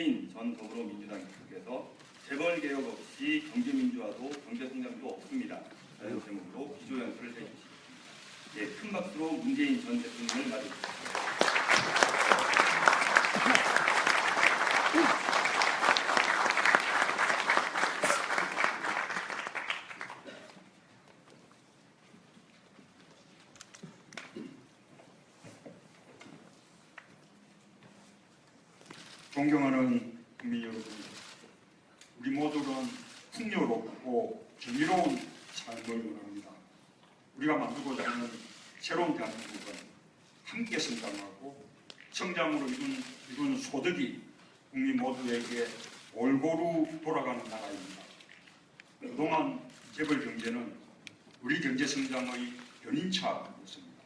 문재인 전 더불어민주당 대표께서 재벌 개혁 없이 경제 민주화도 경제 성장도 없습니다. 라는 제목으로 기조연설을 해주시겠습니다. 예, 큰 박수로 문재인 전 대통령을 맞이해주십니다. 존경하는 국민 여러분, 우리 모두는 풍요롭고 정의로운 삶을 원합니다. 우리가 만들고자 하는 새로운 대한민국은 함께 성장하고 성장으로 이룬 소득이 국민 모두에게 골고루 돌아가는 나라입니다. 그동안 재벌 경제는 우리 경제 성장의 견인차였습니다.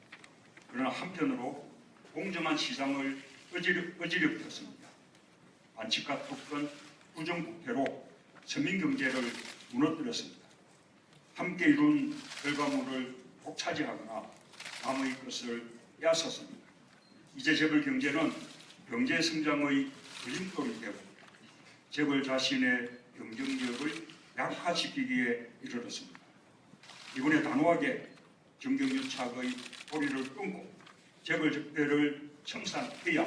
그러나 한편으로 공정한 시장을 어지럽혔습니다. 반칙과 특권, 부정부패로 서민경제를 무너뜨렸습니다. 함께 이룬 결과물을 독차지하거나 남의 것을 빼앗았습니다. 이제 재벌 경제는 경제 성장의 걸림돌이 되고 재벌 자신의 경쟁력을 약화시키기에 이르렀습니다. 이번에 단호하게 정경유착의 고리를 끊고 재벌 적폐를 청산해야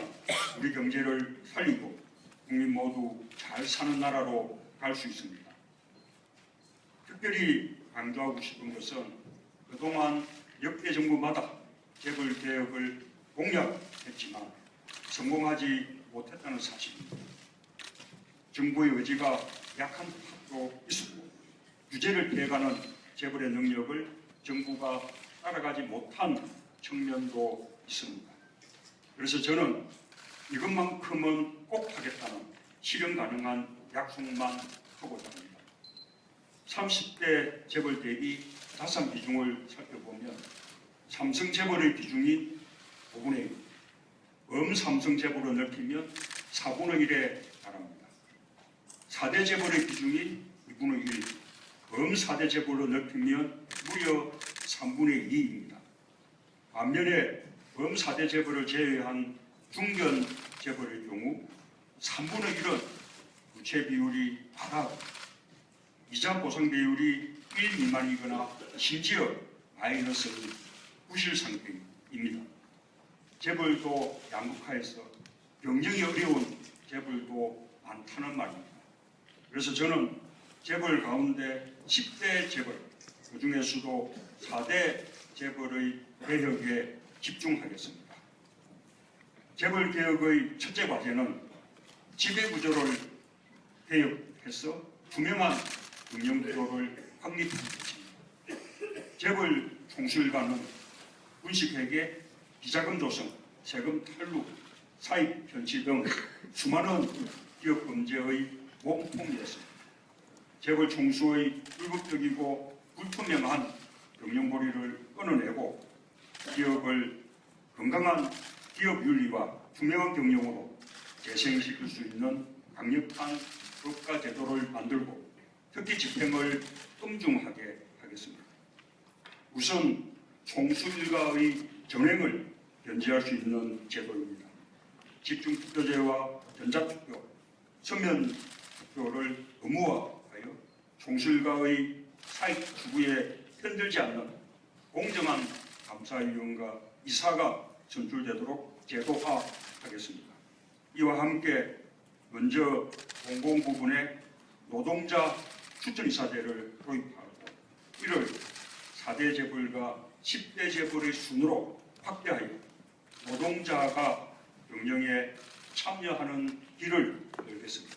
우리 경제를 살리고 국민 모두 잘 사는 나라로 갈 수 있습니다. 특별히 강조하고 싶은 것은 그동안 역대 정부마다 재벌 개혁을 공약했지만 성공하지 못했다는 사실입니다. 정부의 의지가 약한 탓도 있었고 규제를 피해가는 재벌의 능력을 정부가 따라가지 못한 측면도 있습니다. 그래서 저는 이것만큼은 꼭 하겠다는 실현 가능한 약속만 하고자 합니다. 30대 재벌 대비 자산 비중을 살펴보면 삼성 재벌의 비중이 5분의 1, 범삼성 재벌을 넓히면 4분의 1에 달합니다. 4대 재벌의 비중이 2분의 1, 범4대 재벌을 넓히면 무려 3분의 2입니다. 반면에 범4대 재벌을 제외한 중견 재벌의 경우 3분의 1은 부채 비율이 하락, 이자 보상 비율이 1 미만이거나 심지어 마이너스의 부실 상태입니다. 재벌도 양극화해서 경쟁이 어려운 재벌도 많다는 말입니다. 그래서 저는 재벌 가운데 10대 재벌, 그중에서도 4대 재벌의 개혁에 집중하겠습니다. 재벌 개혁의 첫째 과제는 지배구조를 개혁해서 투명한 경영구조를 확립하는 것입니다. 재벌 총수일가는 분식회계, 비자금 조성, 세금 탈루, 사익 편취 등 수많은 기업 범죄의 몸통이었습니다. 재벌 총수의 불법적이고 불투명한 경영고리를 끊어내고 기업을 건강한 기업 윤리와 투명한 경영으로 재생시킬 수 있는 강력한 법과 제도를 만들고 특히 집행을 엄중하게 하겠습니다. 우선 총수 일가의 전횡을 견제할 수 있는 제도입니다. 집중투표제와 전자투표, 서면투표를 의무화하여 총수 일가의 사익 추구에 편들지 않는 공정한 감사위원과 이사가 선출되도록 제도화하겠습니다. 이와 함께 먼저 공공부문에 노동자 추천이사제를 도입하고 이를 4대 재벌과 10대 재벌의 순으로 확대하여 노동자가 경영에 참여하는 길을 열겠습니다.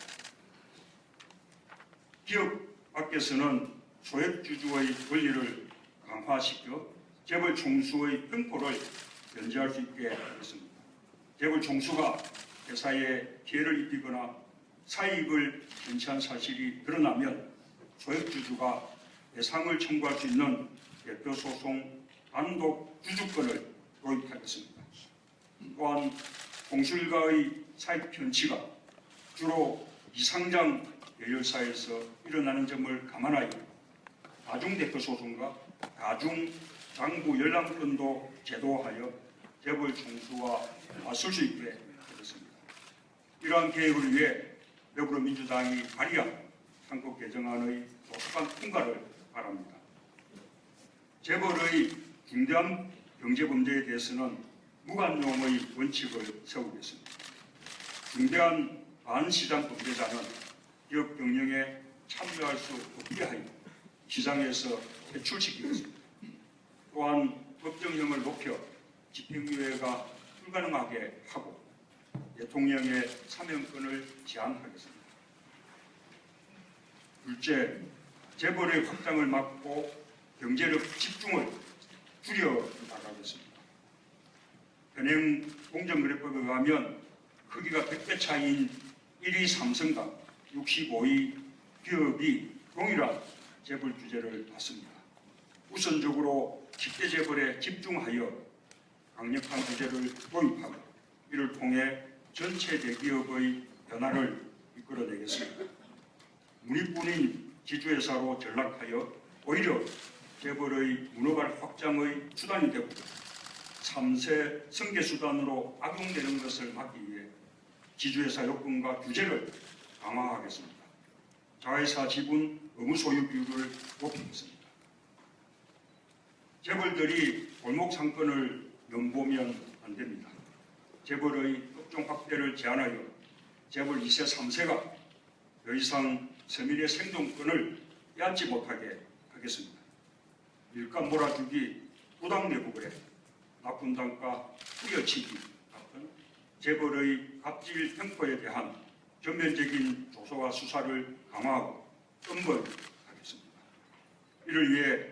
기업 밖에서는 소액주주의 권리를 강화시켜 재벌 총수의 횡포를 견제할 수 있게 하겠습니다. 재벌 총수가 회사에 피해를 입히거나 사익을 편취한 사실이 드러나면 소액주주가 배상을 청구할 수 있는 대표소송 단독 주주권을 도입하겠습니다. 또한 총수일가의 사익 편취가 주로 비상장 계열사에서 일어나는 점을 감안하여 다중대표소송과 다중장부 열람권도 제도화하여 재벌 총수와 맞설 수 있게 하겠습니다. 이러한 계획을 위해 더불어민주당이 발의한 상법 개정안의 조속한 통과를 바랍니다. 재벌의 중대한 경제범죄에 대해서는 무관용의 원칙을 세우겠습니다. 중대한 반시장 범죄자는 기업 경영에 참여할 수 없게 하여 시장에서 퇴출시키겠습니다. 또한 법정형을 높여 집행유예가 불가능하게 하고 대통령의 사면권을 제한하겠습니다. 둘째, 재벌의 확장을 막고 경제력 집중을 줄여 나가겠습니다. 현행 공정거래법에 의하면 크기가 100배 차이인 1위 삼성과 65위 기업이 동일한 재벌 규제를 받습니다. 우선적으로 10대 재벌에 집중하여 강력한 규제를 도입하고 이를 통해 전체 대기업의 변화를 이끌어내겠습니다. 문익분인 지주회사로 전락하여 오히려 재벌의 문어발 확장의 수단이 되고 3세 승계수단으로 악용되는 것을 막기 위해 지주회사 요건과 규제를 강화하겠습니다. 자회사 지분 의무 소유 비율을 높이겠습니다. 재벌들이 골목 상권을 넘보면 안 됩니다. 재벌의 업종 확대를 제한하여 재벌 2세, 3세가 더 이상 서민의 생존권을 빼앗지 못하게 하겠습니다. 일감 몰아주기, 부당 내부거래, 나쁜 단가, 후려치기 같은 재벌의 갑질 횡포에 대한 전면적인 조사와 수사를 강화하고 엄벌하겠습니다. 이를 위해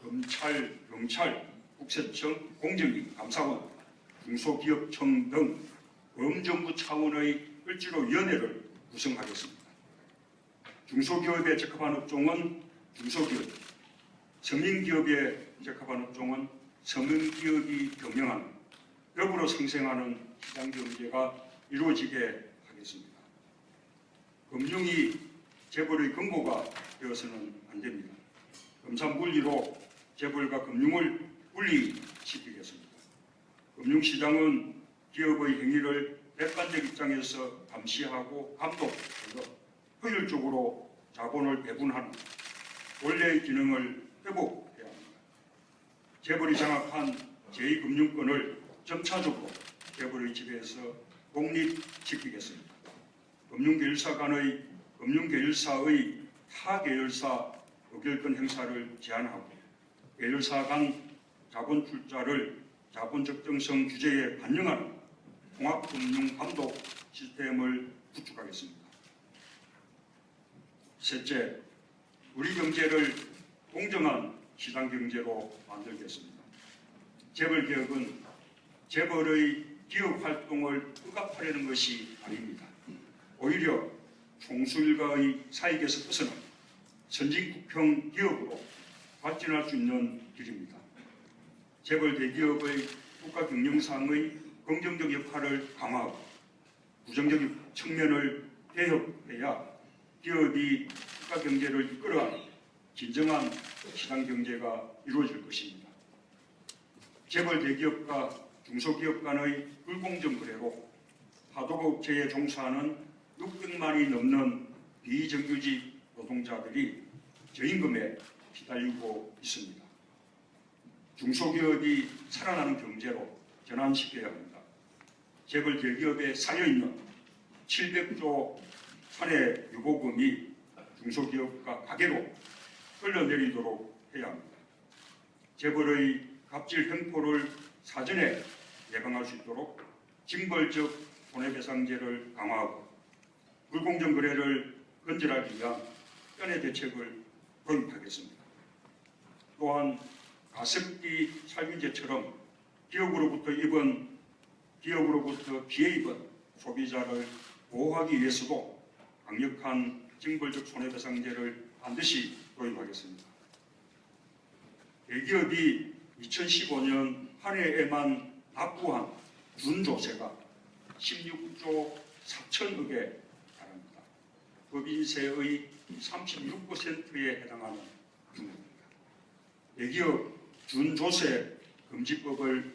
검찰, 경찰, 국세청, 공정위, 감사원, 중소기업청 등 범정부 차원의 을지로위원회를 구성하겠습니다. 중소기업에 적합한 업종은 중소기업, 서민기업에 적합한 업종은 서민기업이 경영하는 더불어 상생하는 시장경제가 이루어지게 하겠습니다. 금융이 재벌의 근거가 되어서는 안 됩니다. 검사물리로 재벌과 금융을 분리시키겠습니다. 금융시장은 기업의 행위를 객관적 입장에서 감시하고 감독하여 효율적으로 자본을 배분하는 원래의 기능을 회복해야 합니다. 재벌이 장악한 제2금융권을 점차적으로 재벌의 지배에서 독립시키겠습니다. 금융계열사 간의 금융계열사의 타계열사 의결권 행사를 제한하고 계열사 간 자본 출자를 자본 적정성 규제에 반영하는 통합금융감독 시스템을 구축하겠습니다. 셋째, 우리 경제를 공정한 시장경제로 만들겠습니다. 재벌개혁은 재벌의 기업 활동을 억압하려는 것이 아닙니다. 오히려 총수일가의 사익에서 벗어나 선진국형 기업으로 발전할 수 있는 길입니다. 재벌 대기업의 국가 경영상의 긍정적 역할을 강화하고 부정적 측면을 개혁해야 기업이 국가 경제를 이끌어가는 진정한 시장 경제가 이루어질 것입니다. 재벌 대기업과 중소기업 간의 불공정 거래로 하도급업체에 종사하는 600만이 넘는 비정규직 노동자들이 저임금에 시달리고 있습니다. 중소기업이 살아나는 경제로 전환시켜야 합니다. 재벌 대기업에 쌓여있는 700조 사내 유보금이 중소기업과 가계로 흘러내리도록 해야 합니다. 재벌의 갑질 횡포를 사전에 예방할 수 있도록 징벌적 손해배상제를 강화하고 불공정 거래를 근절하기 위한 현행 대책을 도입하겠습니다. 또한 가습기 살균제처럼 기업으로부터 피해 입은 소비자를 보호하기 위해서도 강력한 징벌적 손해배상제를 반드시 도입하겠습니다. 대기업이 2015년 한 해에만 납부한 준조세가 16조 4천억에 달합니다. 법인세의 36%에 해당하는 규모입니다. 대기업 준조세 금지법을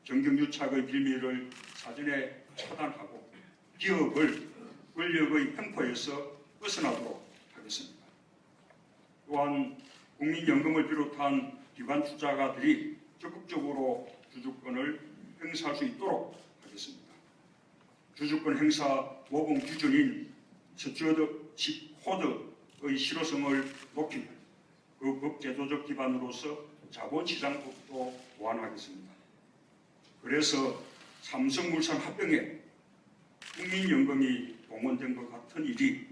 정경유착의 빌미를 사전에 차단하고 기업을 권력의 횡포에서 벗어나도록 하겠습니다. 또한 국민연금을 비롯한 기관 투자가들이 적극적으로 주주권을 행사할 수 있도록 하겠습니다. 주주권 행사 모범 기준인 스튜어드십 코드의 실효성을 높이고 그 법제도적 기반으로서 자본시장법도 보완하겠습니다. 그래서 삼성물산 합병에 국민연금이 동원된 것 같은 일이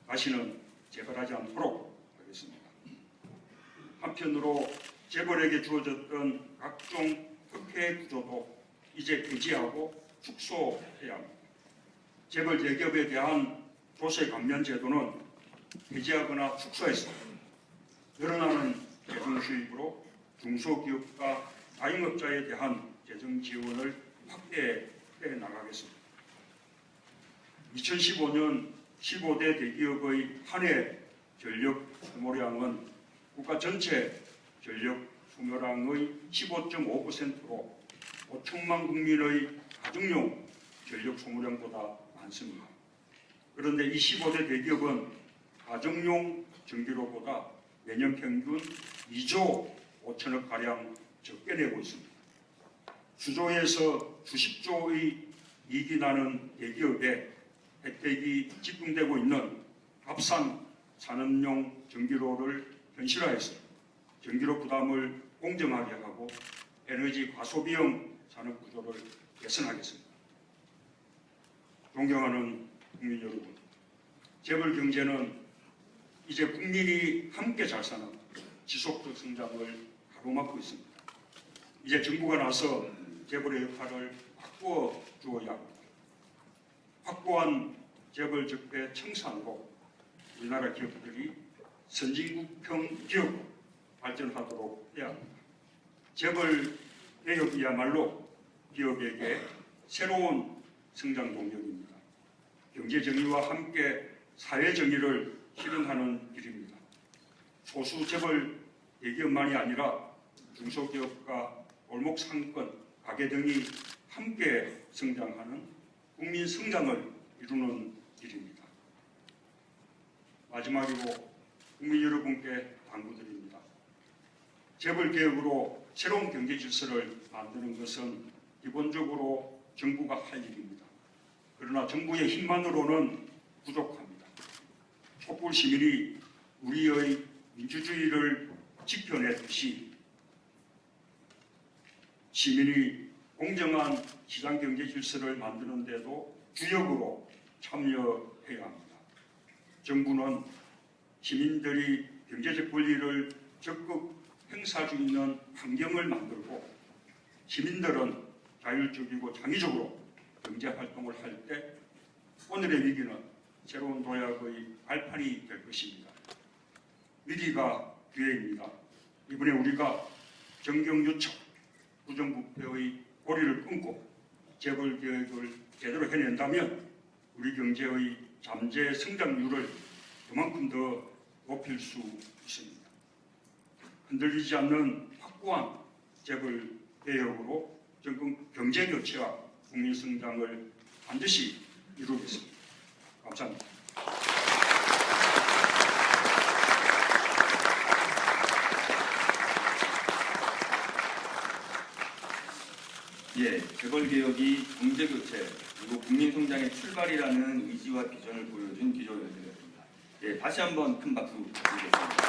다시는 재발하지 않도록 하겠습니다. 한편으로 재벌에게 주어졌던 각종 특혜 구조도 이제 폐지하고 축소해야 합니다. 재벌 대기업에 대한 조세 감면 제도는 폐지하거나 축소해서 늘어나는 재정 수입으로 중소기업과 자영업자에 대한 재정 지원을 확대해 나가겠습니다. 2015년 15대 대기업의 한 해 전력 소모량은 국가 전체 전력 소모량의 15.5%로 5천만 국민의 가정용 전력 소모량보다 많습니다. 그런데 이 15대 대기업은 가정용 전기료보다 매년 평균 2조 5천억 가량 적게 내고 있습니다. 수조에서 수십조의 이익이 나는 대기업에 혜택이 집중되고 있는 값싼 산업용 전기료를 현실화해서 전기료 부담을 공정하게 하고 에너지 과소비형 산업 구조를 개선하겠습니다. 존경하는 국민 여러분, 재벌 경제는 이제 국민이 함께 잘 사는 지속적 성장을 가로막고 있습니다. 이제 정부가 나서 재벌의 역할을 바꾸어 주어야 합니다. 확고한 재벌 적폐 청산으로 우리나라 기업들이 선진국형 기업으로 발전하도록 해야 합니다. 재벌 개혁이야말로 기업에게 새로운 성장 동력입니다. 경제 정의와 함께 사회 정의를 실현하는 길입니다. 소수 재벌 대기업만이 아니라 중소기업과 골목 상권, 가게 등이 함께 성장하는 국민 성장을 이루는 길입니다. 마지막으로 국민 여러분께 당부드립니다. 재벌 개혁으로 새로운 경제 질서를 만드는 것은 기본적으로 정부가 할 일입니다. 그러나 정부의 힘만으로는 부족합니다. 촛불 시민이 우리의 민주주의를 지켜냈듯이 시민이 공정한 시장 경제 질서를 만드는 데도 주역으로 참여해야 합니다. 정부는 시민들이 경제적 권리를 적극 행사할 수 있는 환경을 만들고 시민들은 자율적이고 창의적으로 경제활동을 할 때 오늘의 위기는 새로운 도약의 발판이 될 것입니다. 위기가 기회입니다. 이번에 우리가 정경유착, 부정부패의 고리를 끊고 재벌 개혁을 제대로 해낸다면 우리 경제의 잠재 성장률을 그만큼 더 높일 수 있습니다. 흔들리지 않는 확고한 재벌 개혁으로 정권 경제 교체와 국민 성장을 반드시 이루겠습니다. 감사합니다. 예, 재벌 개혁이 경제 교체 그리고 국민 성장의 출발이라는 의지와 비전을 보여준 기조연설이었습니다. 예, 다시 한번 큰 박수 부탁드리겠습니다.